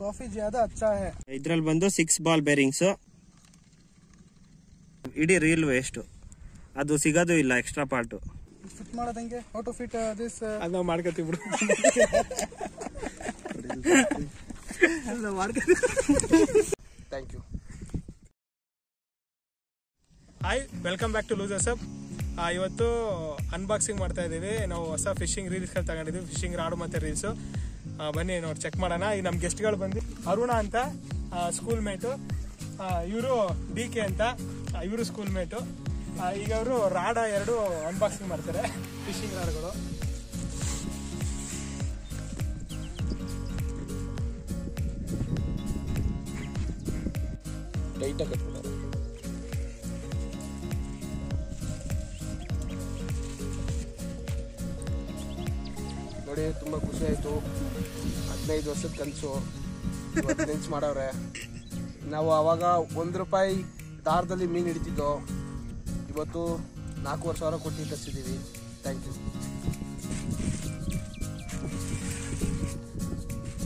Coffee ಜ್ಯಾದಾ ಅಚ್ಚಾ high. ಇದ್ರಲ್ಲಿ ಬಂದು 6 ಬಾಲ್ ಬೇರಿಂಗ್ಸ್. ಇಡೀ ರೀಲ್ ವೇಸ್ಟ್, ಅದು ಸಿಗೋದು ಇಲ್ಲ ಎಕ್ಸ್ಟ್ರಾ ಪಾರ್ಟ್. ಫಿಟ್ ಮಾಡೋದಂಗೆ ಹೌ ಟು ಫಿಟ್ ದಿಸ್ ಅದು ನಾವು ಮಾಡ್ಕೊತೀವಿ ಬಿಡು. Thank you. Hi, welcome back to losers up. ಇವತ್ತು ಅನ್ಬಾಕ್ಸಿಂಗ್ ಮಾಡ್ತಾ ಇದ್ದೀವಿ. ನಾವು ಹೊಸ ಫಿಶಿಂಗ್ ರೀಲ್ಸ್ಗಳು ತಗೊಂಡಿದ್ದೀವಿ, ಫಿಶಿಂಗ್ ರಾಡು ಮತ್ತು ರೀಲ್ಸು. ಬನ್ನಿ ನೋಡಿ ಚೆಕ್ ಮಾಡೋಣ. ಈಗ ನಮ್ಮ ಗೆಸ್ಟ್ಗಳು ಬಂದು ಅರುಣ ಅಂತ ಸ್ಕೂಲ್ ಮೇಟು, ಇವರು DK ಅಂತ ಇವರು ಸ್ಕೂಲ್ ಮೇಟು. ಈಗ ಅವರು ರಾಡ 2 ಅನ್ಬಾಕ್ಸಿಂಗ್ ಮಾಡ್ತಾರೆ, ಫಿಶಿಂಗ್ ರಾಡ್ಗಳು. ಟೈಟಾಗಿ ಕಟ್ಬಿಡೋದು. ನೋಡಿ, ತುಂಬ ಖುಷಿ ಆಯಿತು. 15 ವರ್ಷದ ಕನಸು ಇವತ್ತು ನೆನ್ಸ್ ಮಾಡವ್ರೆ. ನಾವು ಆವಾಗ ₹1 ದಾರದಲ್ಲಿ ಮೀನು ಹಿಡಿತಿದ್ದೋ, ಇವತ್ತು 4,000 ಕೊಟ್ಟು ತರಿಸಿದ್ದೀವಿ. Thank you.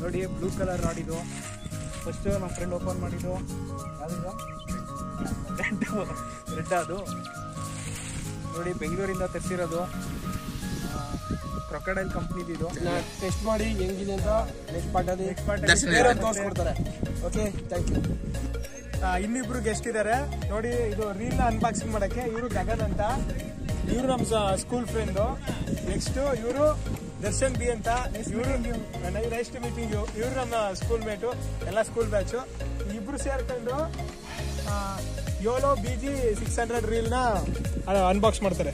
ನೋಡಿ, ಬ್ಲೂ ಕಲರ್ ರಾಡಿದು ಫಸ್ಟ್ ನಮ್ಮ ಫ್ರೆಂಡ್ ಓಪನ್ ಮಾಡಿದ್ದು. ಯಾವುದು ರೆಡ್. ಅದು ನೋಡಿ, ಬೆಂಗಳೂರಿಂದ ತರಿಸಿರೋದು, ಕ್ರೊಕೊಡೈಲ್ ಕಂಪ್ನಿದು. ಟೆಸ್ಟ್ ಮಾಡಿ ಹೆಂಗಿದೆ ಅಂತ ನೆಕ್ಸ್ಟ್ ಪಾರ್ಟಲ್ಲಿ ತೋರಿಸ್ಕೊಡ್ತಾರೆ. Okay, thank you. ಇನ್ನಿಬ್ರು ಗೆಸ್ಟ್ ಇದ್ದಾರೆ ನೋಡಿ. ಇದು ರೀಲ್ ಅನ್ಬಾಕ್ಸಿಂಗ್ ಮಾಡಕ್ಕೆ ಇವರು ಗಗನ್ ಅಂತ, ಇವರು ನಮ್ಮ ಸ್ಕೂಲ್ ಫ್ರೆಂಡು. ನೆಕ್ಸ್ಟ್ ಇವರು ದರ್ಶನ್ B ಅಂತ, ಇವರು ನೈಸ್ ಟು ಮೀಟಿಂಗ್ ಯು. ಇವರು ನಮ್ಮ ಸ್ಕೂಲ್ ಮೇಟು, ಎಲ್ಲ ಸ್ಕೂಲ್ ಬ್ಯಾಚು. ಇಬ್ರು ಸೇರ್ಕೊಂಡು ಯೋಲೋ BG 600 ರೀಲ್ನ ಅನ್ಬಾಕ್ಸ್ ಮಾಡ್ತಾರೆ.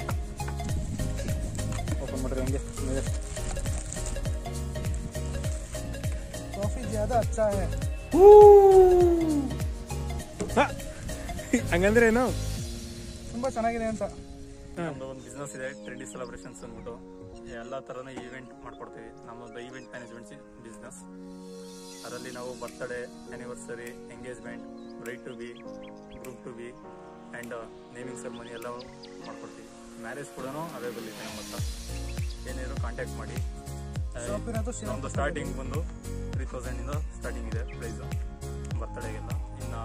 ಓಪನ್ ಮಾಡ್ರಿ ಹಂಗೆ. ಕಾಫಿ ಜ್ಯಾದಾ ಅಚ್ಚಾ ಹೈ. ಹಂಗಂದ್ರೆ ಏನು? ತುಂಬ ಚೆನ್ನಾಗಿದೆ ಅಂತ. ನಮ್ಮದು ಒಂದು ಬಿಸ್ನೆಸ್ ಇದೆ, ಟ್ರೆಂಡಿ ಸೆಲೆಬ್ರೇಷನ್ಸ್ ಅಂದ್ಬಿಟ್ಟು. ಎಲ್ಲ ಥರನ ಈವೆಂಟ್ ಮಾಡ್ಕೊಡ್ತೀವಿ. ನಮ್ಮದು ಈವೆಂಟ್ ಮ್ಯಾನೇಜ್ಮೆಂಟ್ ಬಿಸ್ನೆಸ್. ಅದರಲ್ಲಿ ನಾವು birthday, anniversary, engagement, bride to be, group to be and naming ceremony ಎಲ್ಲ ಮಾಡ್ಕೊಡ್ತೀವಿ. ಮ್ಯಾರೇಜ್ ಕೂಡ ಅವೈಲೇಬಲ್ ಇದೆ ನಮ್ಮ ಹತ್ರ. ಏನೇನು ಕಾಂಟ್ಯಾಕ್ಟ್ ಮಾಡಿ. ನಮ್ಮದು ಸ್ಟಾರ್ಟಿಂಗ್ ಬಂದು 3,000 ಸ್ಟಾರ್ಟಿಂಗ್ ಇದೆ ಪ್ರೈಸು ಬರ್ತ್ಡೇಗೆಲ್ಲ. ಇನ್ನು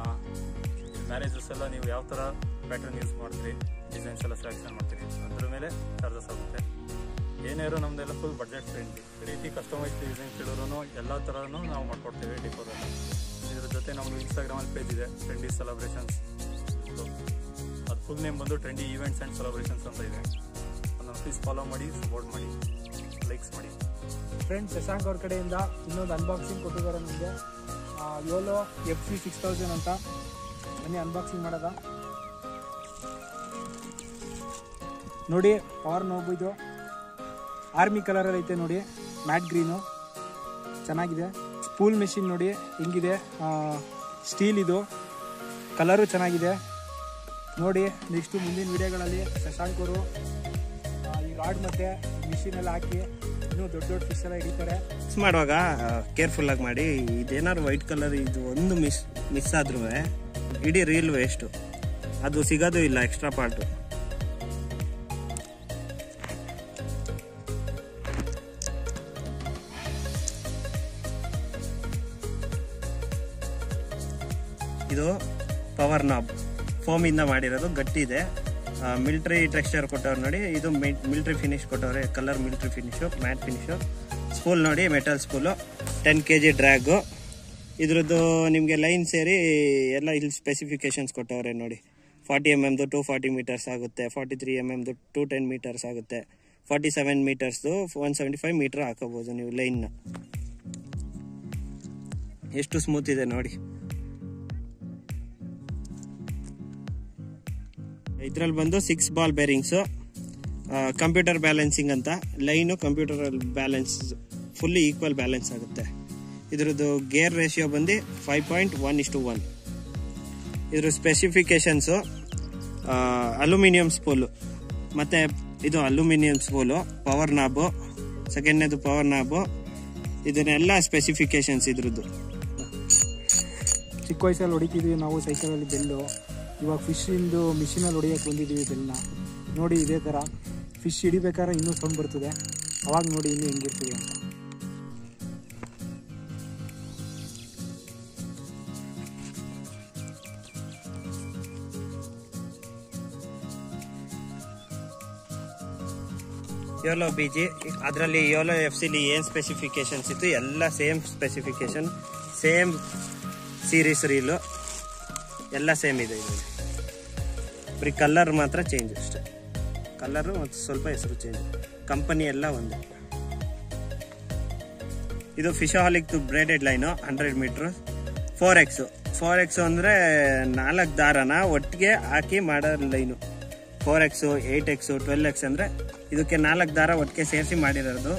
ಮ್ಯಾರೇಜಸ್ ಎಲ್ಲ ನೀವು ಯಾವ ಥರ ಪ್ಯಾಟರ್ನ್ ಯೂಸ್ ಮಾಡ್ತೀರಿ, ಡಿಸೈನ್ಸ್ ಎಲ್ಲ ಸೆಲೆಕ್ಷನ್ ಮಾಡ್ತೀರಿ, ಅದ್ರ ಮೇಲೆ ಚಾರ್ಜಸ್ ಆಗುತ್ತೆ. ಏನೇರು ನಮ್ಮದೆಲ್ಲ ಫುಲ್ ಬಡ್ಜೆಟ್ ಫ್ರೆಂಡ್ಲಿ. ರೀತಿ ಕಸ್ಟಮೈಸ್ ಡಿಸೈನ್ ಕೇಳಿದ್ರು ಎಲ್ಲ ಥರನೂ ನಾವು ಮಾಡ್ಕೊಡ್ತೀವಿ ಡಿಕೋರಲ್ಲಿ. ಇದ್ರ ಜೊತೆ ನಮ್ಮದು ಇನ್ಸ್ಟಾಗ್ರಾಮಲ್ಲಿ ಪೇಜ್ ಇದೆ, ಟ್ರೆಂಡಿ ಸೆಲೆಬ್ರೇಷನ್ಸ್. ಅದು ಫುಲ್ ನೇಮ್ ಬಂದು ಟ್ರೆಂಡಿ ಈವೆಂಟ್ಸ್ ಆ್ಯಂಡ್ ಸೆಲೆಬ್ರೇಷನ್ಸ್ ಅಂತ ಇದೆ. ಅದನ್ನು ಪ್ಲೀಸ್ ಫಾಲೋ ಮಾಡಿ, ಸಪೋರ್ಟ್ ಮಾಡಿ, ಲೈಕ್ಸ್ ಮಾಡಿ. ಫ್ರೆಂಡ್ಸ್, ಶಶಾಂಕ್ ಅವ್ರ ಕಡೆಯಿಂದ ಇನ್ನೊಂದು ಅನ್ಬಾಕ್ಸಿಂಗ್ ಕೊಟ್ಟಿದ್ದಾರೆ ನಮಗೆ. ಯೋಲೋ FC 6000 ಅಂತ. ಬನ್ನಿ ಅನ್ಬಾಕ್ಸಿಂಗ್ ಮಾಡೋದ. ನೋಡಿ, ಪವರ್ ನೋಬ್ ಇದು ಆರ್ಮಿ ಕಲರಲ್ಲಿ ಐತೆ ನೋಡಿ, ಮ್ಯಾಟ್ ಗ್ರೀನು, ಚೆನ್ನಾಗಿದೆ. ಸ್ಪೂಲ್ ಮೆಷಿನ್ ನೋಡಿ ಹಿಂಗಿದೆ, ಸ್ಟೀಲ್ ಇದು, ಕಲರು ಚೆನ್ನಾಗಿದೆ ನೋಡಿ. ನೆಕ್ಸ್ಟು ಮುಂದಿನ ವಿಡಿಯೋಗಳಲ್ಲಿ ಶಶಾಂಕ್ ಅವರು ಈ ರಾಡ್ ಮತ್ತು ಮಿಷಿನ್ ಎಲ್ಲ ಹಾಕಿ ಇನ್ನೂ ದೊಡ್ಡ ದೊಡ್ಡ ಫಿಶ್ ಎಲ್ಲ ಹಿಡಿತಾರೆ. ಮಿಕ್ಸ್ ಮಾಡುವಾಗ ಕೇರ್ಫುಲ್ ಆಗಿ ಮಾಡಿ. ಇದೇನಾದ್ರು ವೈಟ್ ಕಲರ್ ಇದು ಒಂದು ಮಿಸ್ ಆದ್ರೂ ಇಡೀ ರೀಲ್ ವೇಸ್ಟ್, ಅದು ಸಿಗೋದು ಇಲ್ಲ ಎಕ್ಸ್ಟ್ರಾ ಪಾರ್ಟ್. ಇದು ಪವರ್ ನಾಬ್, ಫೋಮ್ ಇಂದ ಮಾಡಿರೋದು, ಗಟ್ಟಿ ಇದೆ. ಮಿಲಿಟರಿ ಟೆಕ್ಸ್ಚರ್ ಕೊಟ್ಟವ್ರು ನೋಡಿ. ಇದು ಮಿಲಿಟರಿ ಫಿನಿಶ್ ಕೊಟ್ಟವ್ರೆ, colour military finish, mat finish. Spool ನೋಡಿ, ಮೆಟಲ್ ಸ್ಪೂಲು, 10 kg ಡ್ರ್ಯಾಗು. ಇದ್ರದ್ದು ನಿಮಗೆ ಲೈನ್ ಸೇರಿ ಎಲ್ಲ ಇಲ್ಲಿ ಸ್ಪೆಸಿಫಿಕೇಶನ್ಸ್ ಕೊಟ್ಟವ್ರೆ ನೋಡಿ. 40 mm 240 meters ಆಗುತ್ತೆ, 43 mm 210 meters ಆಗುತ್ತೆ, 47 meters 175 meter ಹಾಕೋಬಹುದು ನೀವು ಲೈನ್ನ. ಎಷ್ಟು ಸ್ಮೂತ್ ಇದೆ ನೋಡಿ. ಇದ್ರಲ್ಲಿ ಬಂದು 6 ಬಾಲ್ ಬೇರಿಂಗ್ಸು, ಕಂಪ್ಯೂಟರ್ ಬ್ಯಾಲೆನ್ಸಿಂಗ್ ಅಂತ. Line computer balance fully equal balance ಆಗುತ್ತೆ. ಇದ್ರದ್ದು ಗೇರ್ ರೇಷಿಯೋ ಬಂದು 5.1:1. ಇದ್ರ ಸ್ಪೆಸಿಫಿಕೇಶನ್ಸು ಅಲ್ಯೂಮಿನಿಯಂ ಸ್ಪೂಲು, ಮತ್ತು ಇದು ಅಲ್ಯೂಮಿನಿಯಂ ಸ್ಪೂಲು, ಪವರ್ ನಾಬು, ಸೆಕೆಂಡ್ನೇದು ಪವರ್ ನಾಬು. ಇದನ್ನೆಲ್ಲ ಸ್ಪೆಸಿಫಿಕೇಶನ್ಸ್ ಇದ್ರದ್ದು. ಚಿಕ್ಕ ವಯಸ್ಸಲ್ಲಿ ಹೊಡಿತಿದ್ವಿ ನಾವು ಸೈಕಲಲ್ಲಿ ಬೆಲ್ಲು. ಇವಾಗ ಫಿಶಿಂದು ಮಿಷಿನಲ್ಲಿ ಹೊಡಿಯೋಕೆ ಬಂದಿದ್ದೀವಿ ಬೆಲ್ಲನ್ನ ನೋಡಿ. ಇದೇ ಥರ ಫಿಶ್ ಹಿಡಿಬೇಕಾದ್ರೆ ಇನ್ನೂ ಸೌಂಡ್ ಬರ್ತದೆ, ಅವಾಗ ನೋಡಿ ಇನ್ನೂ ಹೆಂಗಿರ್ತದೆ ಅಂತ. ಯೋಲೋ BG. ಅದರಲ್ಲಿ ಯೋಲೋ FC ಏನ್ ಸ್ಪೆಸಿಫಿಕೇಶನ್ಸ್ ಇತ್ತು ಎಲ್ಲ same specification, same series reel ಎಲ್ಲ ಸೇಮ್ ಇದೆ ಇದರಲ್ಲಿ. ಬರೀ ಕಲರ್ ಮಾತ್ರ ಚೇಂಜ್ ಅಷ್ಟೇ, ಕಲರು ಮತ್ತು ಸ್ವಲ್ಪ ಹೆಸರು ಚೇಂಜ್, ಕಂಪನಿ ಎಲ್ಲ ಒಂದೇ. ಇದು ಫಿಶಹಾಲಿಕ್ ಬ್ರೇಡೆಡ್ ಲೈನು 100 ಮೀಟ್ರ್ 4X ಅಂದರೆ 4 ದಾರನ ಒಟ್ಟಿಗೆ ಹಾಕಿ ಮಾಡೋ ಲೈನು. 4X 8X 12X ಅಂದರೆ ಇದಕ್ಕೆ 4 ದಾರ ಒಟ್ಟಿಗೆ ಸೇರಿಸಿ ಮಾಡಿರೋದು.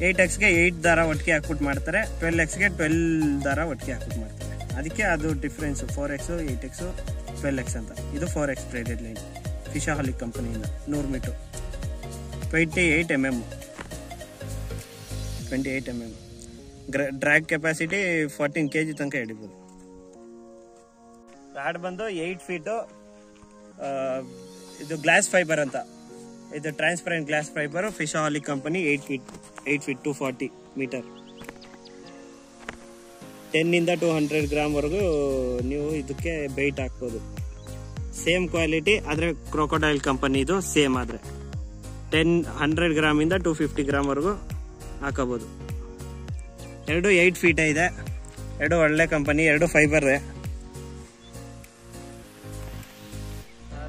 8Xಗೆ 8 ದಾರ ಒಟ್ಟಿಗೆ ಹಾಕ್ಬಿಟ್ಟು ಮಾಡ್ತಾರೆ, 12Xಗೆ 12 ದಾರ ಒಟ್ಟಿಗೆ ಹಾಕ್ಬಿಟ್ಟು ಮಾಡ್ತಾರೆ. ಅದಕ್ಕೆ ಅದು ಡಿಫ್ರೆನ್ಸು 4X 8X 12X ಅಂತ. ಇದು 4X ಬ್ರೇಡೆಡ್ ಲೈನ್ ಫಿಶಹಾಲಿಕ್ ಕಂಪನಿಯಿಂದ 100 metre 28 mm. Drag capacity 14 kg ತನಕ ಹಿಡಿಬೋದು. ರಾಡ್ ಬಂದು 8 ಫೀಟು. ಇದು ಗ್ಲಾಸ್ ಫೈಬರ್ ಅಂತ, ಇದು transparent glass fibre Fishaholic company. 8 feet 240 metre. 10 ಇಂದ 200 ಗ್ರಾಮ್ ವರೆಗೂ ನೀವು ಇದಕ್ಕೆ ಬೈಟ್ ಹಾಕ್ಬೋದು. ಸೇಮ್ ಕ್ವಾಲಿಟಿ ಆದರೆ ಕ್ರೊಕೊಡೈಲ್ ಕಂಪನಿದು ಸೇಮ್ ಆದರೆ 100 ಗ್ರಾಮ್ ಇಂದ 250 ಗ್ರಾಮ್ ವರೆಗೂ ಹಾಕೋಬಹುದು. 2 8 ಫೀಟ್ ಇದೆ, 2 ಒಳ್ಳೆ ಕಂಪನಿ, 2 ಫೈಬರ್.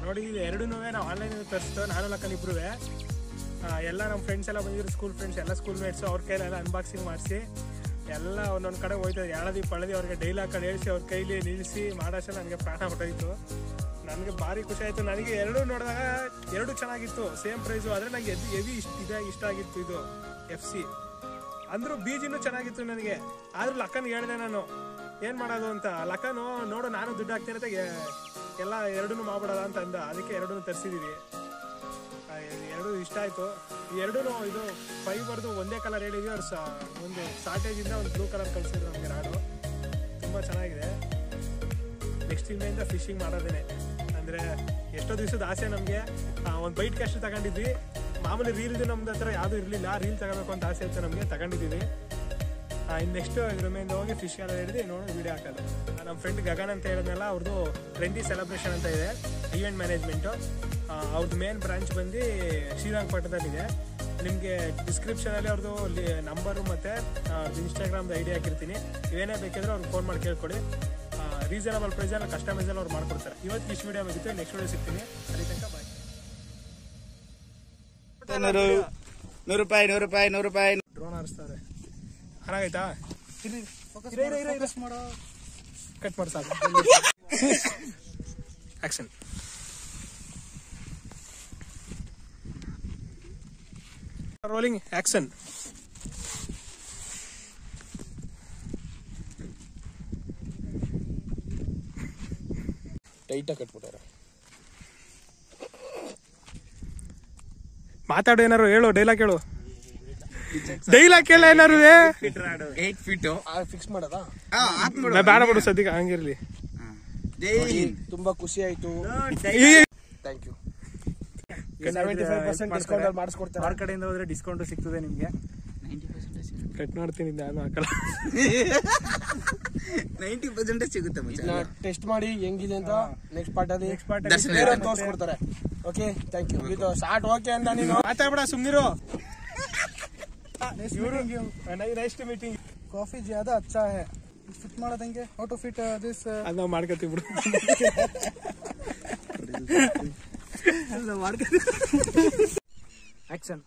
ನೋಡಿ ಇದು ಎರಡೂ ನಾವು ಆನ್ಲೈನ್ ತರಿಸ್ತು, ನಾನು ಲಕ್ಕನ್ ಇಬ್ರು. ಎಲ್ಲ ನಮ್ಮ ಫ್ರೆಂಡ್ಸ್ ಎಲ್ಲ ಬಂದಿದ್ರು, ಸ್ಕೂಲ್ ಫ್ರೆಂಡ್ಸ್ ಎಲ್ಲ ಸ್ಕೂಲ್ ಮೇಟ್ಸು. ಅವ್ರ ಕೈಲೆಲ್ಲ ಅನ್ಬಾಕ್ಸಿಂಗ್ ಮಾಡಿಸಿ ಎಲ್ಲ ಒಂದೊಂದು ಕಡೆ ಹೋಯ್ತದೆ. ಎಳದಿ ಪಳದಿ ಅವ್ರಿಗೆ ಡೈಲಿ ಹಾಕೊಂಡು ಹೇಳಿಸಿ ಅವ್ರ ಕೈಲಿ ನಿಲ್ಲಿಸಿ ಮಾಡೋಷ್ಟು ನನಗೆ ಪ್ರಾಣ ಹೊಟ್ಟೋಯ್ತು. ನನಗೆ ಭಾರಿ ಖುಷಿ ಆಯಿತು. ನನಗೆ ಎರಡೂ ನೋಡಿದಾಗ ಎರಡೂ ಚೆನ್ನಾಗಿತ್ತು, ಸೇಮ್ ಪ್ರೈಸು. ಆದರೆ ನನಗೆ ಹೆವಿ ಇಷ್ಟ ಆಗಿತ್ತು ಇದು FC. ಅಂದರೂ BGನೂ ಚೆನ್ನಾಗಿತ್ತು ನನಗೆ. ಆದರೂ ಲಕ್ಕನ್ಗೆ ಹೇಳಿದೆ ನಾನು ಏನು ಮಾಡೋದು ಅಂತ. ಲಕ್ಕನು ನೋಡು ನಾನು ದುಡ್ಡು ಹಾಕ್ತೀನಿ ಎಲ್ಲ ಎರಡೂ ಮಾಡ್ಬಿಡೋದ ಅಂತ ಅಂದ. ಅದಕ್ಕೆ ಎರಡೂ ತರಿಸಿದ್ದೀವಿ. ಎರಡೂ ಇಷ್ಟ ಆಯಿತು. ಎರಡೂ ಇದು ಫೈಬರ್ದು ಒಂದೇ ಕಲರ್ ಹೇಳಿದ್ವಿ. ಅವ್ರು ಒಂದು ಶಾರ್ಟೇಜಿಂದ ಒಂದು ಬ್ಲೂ ಕಲರ್ ಕಳಿಸಿದ್ರು ನಮಗೆ ರಾಡು. ತುಂಬ ಚೆನ್ನಾಗಿದೆ. ನೆಕ್ಸ್ಟ್ ಇಂದ ಫಿಶಿಂಗ್ ಮಾಡೋದೇನೆ. ಅಂದರೆ ಎಷ್ಟೋ ದಿವಸದ ಆಸೆ ನಮಗೆ. ಒಂದು ಬೈಟ್ ಕ್ಯಾಸ್ಟ್ ತಗೊಂಡಿದ್ವಿ. ಮಾಮೂಲಿ ರೀಲ್ದು ನಮ್ದು ಹತ್ರ ಯಾವುದೂ ಇರಲಿಲ್ಲ. ರೀಲ್ ತಗೋಬೇಕು ಅಂತ ಆಸೆ ಇತ್ತು ನಮಗೆ, ತಗೊಂಡಿದ್ದೀವಿ. ಇನ್ನು ನೆಕ್ಸ್ಟು ಇದ್ರ ಮೇಲೆ ಹೋಗಿ ಫಿಶ್ ಎಲ್ಲ ಹಿಡಿದು ನೋಡಿ ವೀಡಿಯೋ ಹಾಕೋದು. ನಮ್ಮ ಫ್ರೆಂಡ್ ಗಗನ್ ಅಂತ ಹೇಳಿದ್ನಲ್ಲ, ಅವ್ರದ್ದು ಟ್ರೆಂಡಿ ಸೆಲೆಬ್ರೇಷನ್ ಅಂತ ಇದೆ, ಈವೆಂಟ್ ಮ್ಯಾನೇಜ್ಮೆಂಟು. ಅವ್ರದ್ದು ಮೇನ್ ಬ್ರಾಂಚ್ ಬಂದು ಶ್ರೀರಂಗಪಟ್ಟಣದಲ್ಲಿದೆ. ನಿಮಗೆ ಡಿಸ್ಕ್ರಿಪ್ಷನಲ್ಲಿ ಅವ್ರದ್ದು ನಂಬರು ಮತ್ತು ಇನ್ಸ್ಟಾಗ್ರಾಮ್ದು ID ಹಾಕಿರ್ತೀನಿ. ಇವೇನೇ ಬೇಕಿದ್ರೆ ಅವ್ರಿಗೆ ಫೋನ್ ಮಾಡಿ ಕೇಳ್ಕೊಡಿ. ರೀಸನಬಲ್ ಪ್ರೈಸಲ್ಲಿ ಕಸ್ಟಮೈಸಲ್ಲಿ ಅವ್ರು ಮಾಡ್ಕೊಡ್ತಾರೆ. ಇವತ್ತು ಇಷ್ಟು ವೀಡಿಯೋ ಮುಗಿತು, ನೆಕ್ಸ್ಟ್ ವೀಡಿಯೋ ಸಿಗ್ತೀನಿ. ಅಲ್ಲಿ ತನಕ ಬಾಯ್. 100 ರೂಪಾಯಿ ಡ್ರೋನ್ ಹಾರಿಸ್ತಾರೆ. ಹಾರಾಗೈತಾ? ಕಟ್ ಮಾಡಿ ಸಾಕು. ಆಕ್ಷನ್. Rolling action. ಟೈಟಾಗಿ ಕಟ್ಬಿಟ್ಟಾರೆ. ಮಾತಾಡು, ಏನಾರು ಹೇಳು, ಡೈಲಾಗ್ ಹೇಳು. ಡೈಲಾಗ್ ಕೇಳ ಏನಾರು. 8 ಫೀಟು ಫಿಕ್ಸ್ ಮಾಡೋದಾ? ಬೇಡ ಬಿಡು ಸದ್ಯಕ್ಕೆ, ಹಂಗಿರ್ಲಿ. ತುಂಬಾ ಖುಷಿ ಆಯ್ತು. Thank you. 75% ಡಿಸ್ಕೌಂಟ್ ಅಲ್ಲಿ ಮಾಡಿಸ್ಕೊಡ್ತಾರೆ. ಅವ್ರ ಕಡೆಯಿಂದ ಹೋದ್ರೆ ಡಿಸ್ಕೌಂಟ್ ಸಿಗ್ತದೆ ನಿಮ್ಗೆ. 90% ಕಟ್ ಮಾಡ್ತೀನಿ, ನಾನು ಹಾಕಲ್ಲ. 90% ಸಿಗುತ್ತೆ. ಟೆಸ್ಟ್ ಮಾಡಿ ಹೆಂಗಿದೆ ಅಂತ ನೆಕ್ಸ್ಟ್ ಪಾರ್ಟ್ ಅಲ್ಲಿ ತೋರಿಸ್ಕೊಡ್ತಾರೆ. Okay, thank you. ಇದು ಶಾರ್ಟ್ ಓಕೆ ಅಂತ ನೀನು ಮಾತಾಡ್ಬೇಡ, ಸುಮ್ನಿರು. Nice to meeting. ಕಾಫಿ ಜ್ಯಾದಾ ಅಚ್ಚಾ ಹೈ. ಫಿಟ್ ಮಾಡೋದಂಗೆ ಹೌ ಟು ಫಿಟ್ ದಿಸ್ ಅದು ನಾವು ಮಾಡ್ಕೊತೀವಿ ಬಿಡು. ಆಕ್ಷನ್.